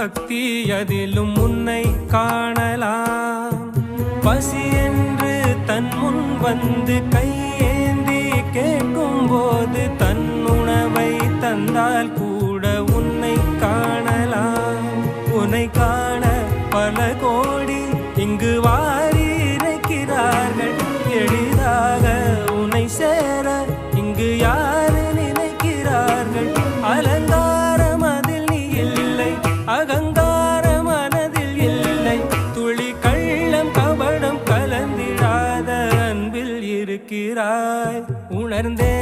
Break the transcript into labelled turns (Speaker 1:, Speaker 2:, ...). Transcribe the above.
Speaker 1: பக்தி அதிலும் உன்னை காணலாம். பசி என்று தன் முன் வந்து கையேந்தி கேட்கும் போது தன் உணவை தந்தால் கூட உன்னை காணலாம். உன்னை காண பல கோடி இங்கு வாரி இறைக்கிறார்கள். எளிதாக உன்னை சேர இங்கு யாரு நினைக்கிறார்கள். அலங்காரம் அதில் நீ இல்லை, அகங்கார மனதில் இல்லை. துளி கள்ளம் கபடம் கலந்திடாத அன்பில் இருக்கிறாய். உணர்ந்தே